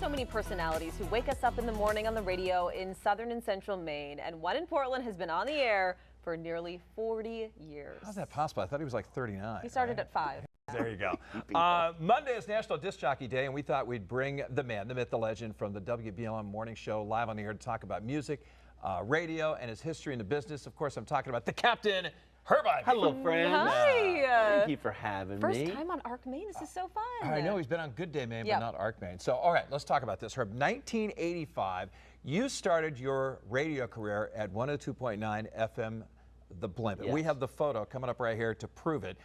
so many personalities who wake us up in the morning on the radio in southern and central Maine, and one in Portland has been on the air for nearly 40 years. How's that possible? I thought he was like 39. He started at 5. There you go. Monday is National Disc Jockey Day, and we thought we'd bring the man, the myth, the legend from the WBLM morning show live on the air to talk about music, radio, and his history in the business. Of course, I'm talking about the Captain, Herb Ivey. Hello, friends. Hi. Thank you for having me. First time on Arc Maine. This is so fun. I know he's been on Good Day Maine, Yep. but not Arc Maine. So, all right, let's talk about this. Herb, 1985, you started your radio career at 102.9 FM, The Blimp. Yes. We have the photo coming up right here to prove it.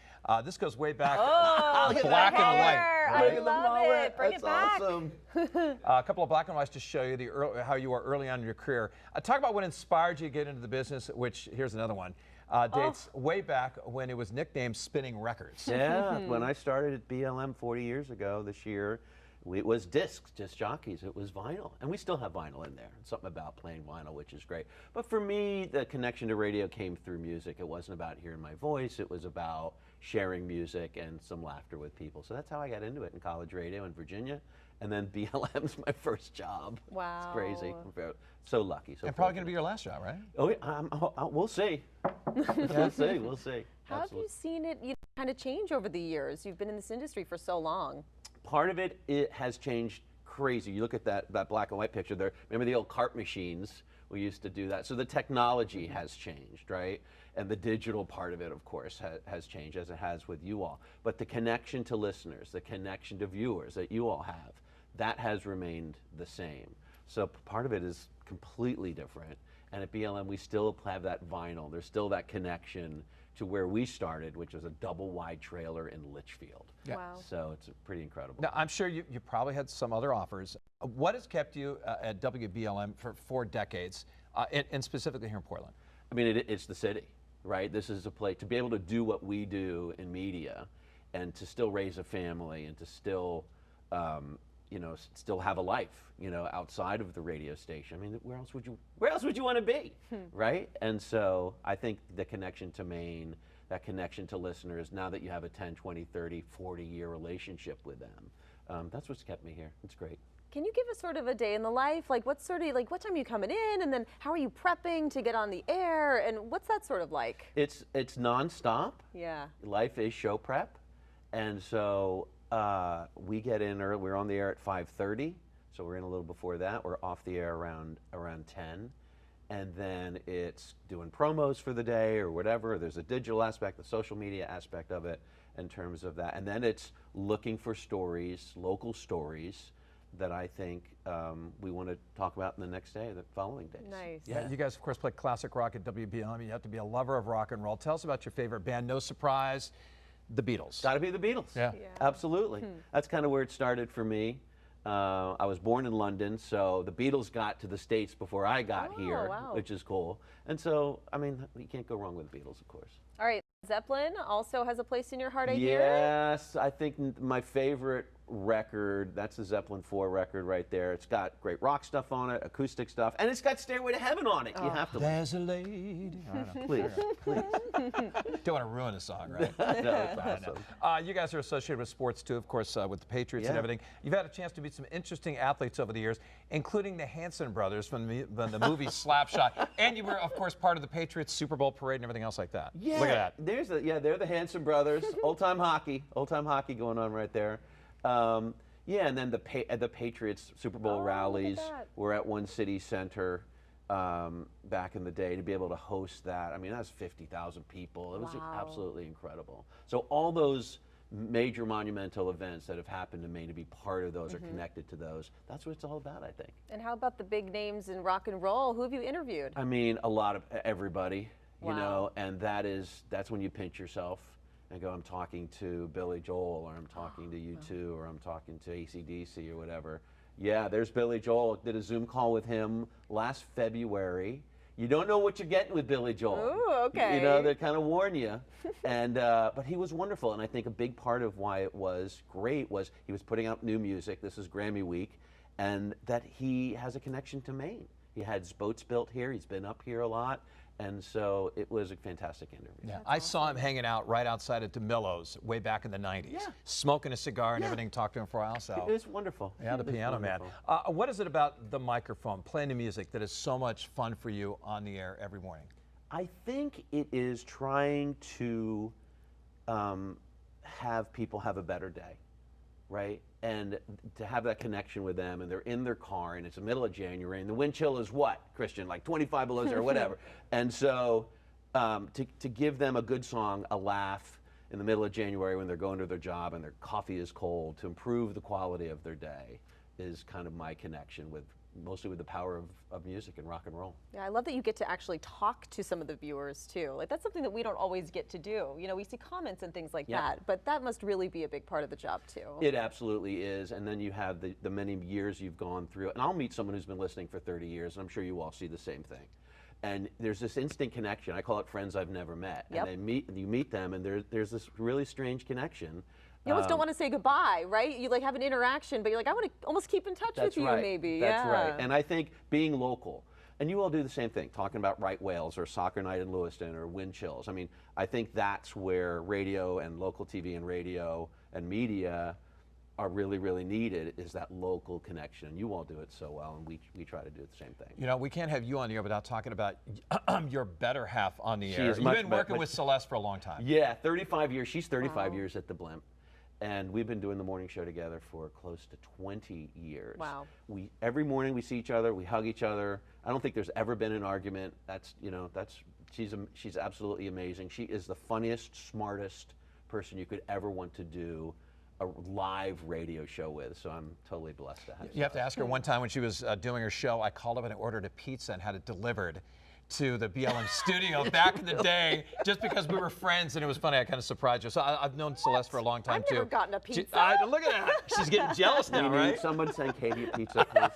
This goes way back, Oh, black and white. I love it. Bring That's it back. awesome. A couple of black and whites to show you how you were early on in your career. Talk about what inspired you to get into the business, which, here's another one, dates way back when it was nicknamed Spinning Records. Yeah, when I started at BLM 40 years ago this year, it was disc jockeys. It was vinyl, and we still have vinyl in there. Something about playing vinyl, which is great. But for me, the connection to radio came through music. It wasn't about hearing my voice. It was about sharing music and some laughter with people. So that's how I got into it in college radio in Virginia. And then BLM's my first job. Wow. It's crazy. I'm so lucky. So And probably going to be your last job, right? Oh, yeah, we'll see. We'll see. We'll see. How have you seen it kind of change over the years? You've been in this industry for so long. Part of it has changed crazy. You look at that black and white picture there. Remember the old cart machines? We used to do that. So the technology has changed, right? And the digital part of it, of course, has changed, as it has with you all. But the connection to listeners, the connection to viewers that you all have, that has remained the same. So part of it is completely different. And at BLM, we still have that vinyl. There's still that connection to where we started, which was a double wide trailer in Litchfield. Yeah. Wow. So it's pretty incredible. Now, I'm sure you probably had some other offers. What has kept you at WBLM for 4 decades, and specifically here in Portland? I mean, it's the city, right? This is a place to be able to do what we do in media and to still raise a family and to still, still have a life, outside of the radio station. I mean, where else would you want to be, right? And so I think the connection to Maine, that connection to listeners, now that you have a 10, 20, 30, 40-year relationship with them, that's what's kept me here. It's great. Can you give us sort of a day in the life? Like what time are you coming in, and then how are you prepping to get on the air, and what's that sort of like? It's nonstop. Yeah. Life is show prep, and so we get in early. We're on the air at 5:30, so we're in a little before that. We're off the air around 10, and then it's doing promos for the day or whatever. There's a digital aspect, the social media aspect of it in terms of that, and then it's looking for stories, local stories, that I think we want to talk about in the next day, the following days. Nice. Yeah, you guys, of course, play classic rock at WBLM. You have to be a lover of rock and roll. Tell us about your favorite band. No surprise, the Beatles. Got to be the Beatles. Yeah. Absolutely. That's kind of where it started for me. I was born in London, so the Beatles got to the States before I got here, wow. which is cool. And so, I mean, you can't go wrong with the Beatles, of course. All right. Zeppelin also has a place in your heart, I hear. Yes, I think my favorite record, that's the Zeppelin 4 record right there. It's got great rock stuff on it, acoustic stuff, and it's got Stairway to Heaven on it. You have to. There's a lady. I don't know. Please, please. Don't want to ruin the song, right? No, it's awesome. You guys are associated with sports too, of course, with the Patriots and Yeah. everything. You've had a chance to meet some interesting athletes over the years, including the Hanson brothers from the movie Slapshot, and you were, of course, part of the Patriots Super Bowl parade and everything else like that. Yeah, Look at that. They're the Hanson brothers. Old-time hockey going on right there. Yeah, and then the Patriots Super Bowl rallies were at One City Center back in the day. To be able to host that, I mean, that's 50,000 people. It was absolutely incredible. So all those major monumental events that have happened to Maine, to be part of those or connected to those, that's what it's all about, I think. And how about the big names in rock and roll? Who have you interviewed? I mean, a lot of everybody, Wow. and that's when you pinch yourself and go, I'm talking to Billy Joel, or I'm talking to U2, or I'm talking to AC/DC or whatever. Yeah, there's Billy Joel. Did a Zoom call with him last February. You don't know what you're getting with Billy Joel. Ooh, okay. They kind of warn you. And but he was wonderful, and I think a big part of why it was great was he was putting out new music. This is Grammy week, and that he has a connection to Maine. He had his boats built here. He's been up here a lot. And so it was a fantastic interview. Yeah, I saw him hanging out right outside at DeMillo's way back in the 90s, Yeah. smoking a cigar and everything, talked to him for a while. So. It was wonderful. Yeah, the It was piano man. wonderful. What is it about the microphone, playing the music, that is so much fun for you on the air every morning? I think it is trying to have people have a better day, right? And to have that connection with them, and they're in their car, and it's the middle of January, and the wind chill is what, Christian, like 25 below zero, whatever. And so to give them a good song, a laugh in the middle of January when they're going to their job and their coffee is cold, to improve the quality of their day is kind of my connection with, mostly with the power of music and rock and roll. Yeah, I love that you get to actually talk to some of the viewers too. Like, that's something that we don't always get to do. You know, we see comments and things like that, but that must really be a big part of the job too. It absolutely is. And then you have the many years you've gone through. And I'll meet someone who's been listening for 30 years, and I'm sure you all see the same thing. And there's this instant connection. I call it friends I've never met. Yep. And you meet them, and there's this really strange connection. You almost don't want to say goodbye, right? You like have an interaction, but you're like, I want to almost keep in touch with you, maybe. That's right. And I think being local, and you all do the same thing, talking about Right Whales or Soccer Night in Lewiston or Wind Chills. I mean, I think that's where radio and local TV and radio and media are really, really needed, is that local connection. You all do it so well, and we try to do the same thing. You know, we can't have you on the air without talking about your better half on the air. is You've much been better- working with Celeste for a long time. Yeah, 35 years. She's 35 years at the Blimp. And we've been doing the morning show together for close to 20 years. Wow. Every morning we see each other, we hug each other. I don't think there's ever been an argument. She's absolutely amazing. She is the funniest, smartest person you could ever want to do a live radio show with. So I'm totally blessed to have her. You have to ask her. One time when she was doing her show, I called up and I ordered a pizza and had it delivered to the BLM studio back in the day, just because we were friends, and it was funny. I kind of surprised her. So I've known Celeste for a long time I've too. never gotten a pizza. Look at that. She's getting jealous now, right? Someone send Katie a pizza, please.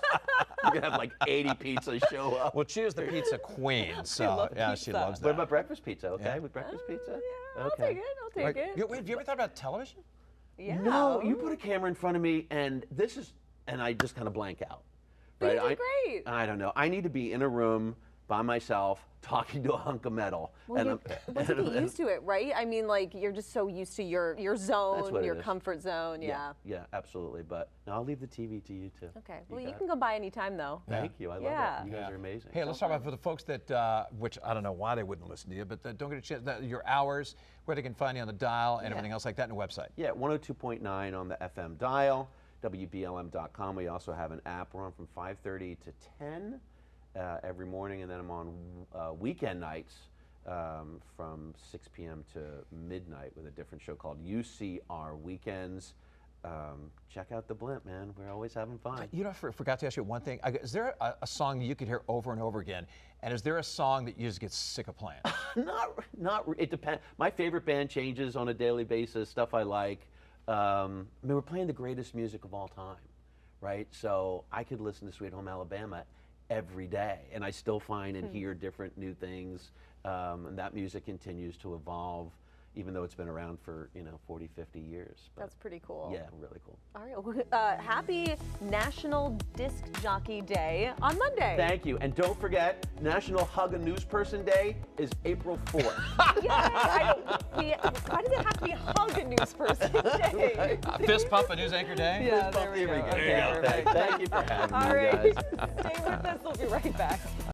You can have like 80 pizzas show up. Well, she is the pizza queen, so yeah, she pizza. loves that. What about breakfast pizza? Okay, Yeah. with breakfast pizza? Yeah, Okay. I'll take it. I'll take Right. it. Have you ever thought about television? Yeah. No, you put a camera in front of me, and I just kind of blank out. But Right? you did great. I don't know. I need to be in a room by myself talking to a hunk of metal. Well, but to be used to it, right? I mean, like, you're just so used to your zone, what it your is. comfort zone. Yeah. Yeah, absolutely. But no, I'll leave the TV to you too. Okay. Well, you got can come by anytime, though. Thank you. I love Yeah. that. You guys are amazing. Hey, let's talk about for the folks that, which I don't know why they wouldn't listen to you, but don't get a chance, your hours, where they can find you on the dial and everything else like that, and the website. Yeah, 102.9 on the FM dial, WBLM.com. We also have an app. We're on from 5:30 to 10 every morning, and then I'm on weekend nights from 6 p.m. to midnight with a different show called UCR Weekends. Check out the Blimp, man. We're always having fun. You know, I forgot to ask you one thing. Is there a song that you could hear over and over again? And is there a song that you just get sick of playing? It depends. My favorite band changes on a daily basis, stuff I like. I mean, we're playing the greatest music of all time, right? So I could listen to Sweet Home Alabama every day, and I still find and hear different new things, and that music continues to evolve, even though it's been around for 40, 50 years. But That's pretty cool. yeah, really cool. All right. Well, happy National Disc Jockey Day on Monday. Thank you, and don't forget, National Hug a News Person Day is April 4th. Yeah, why does it have to be Hug a News Person Day? Fist Pump a News Anchor Day? Yeah, there we go. There you go. Okay, Thank you for having All me, right. guys. Stay with us. We'll be right back.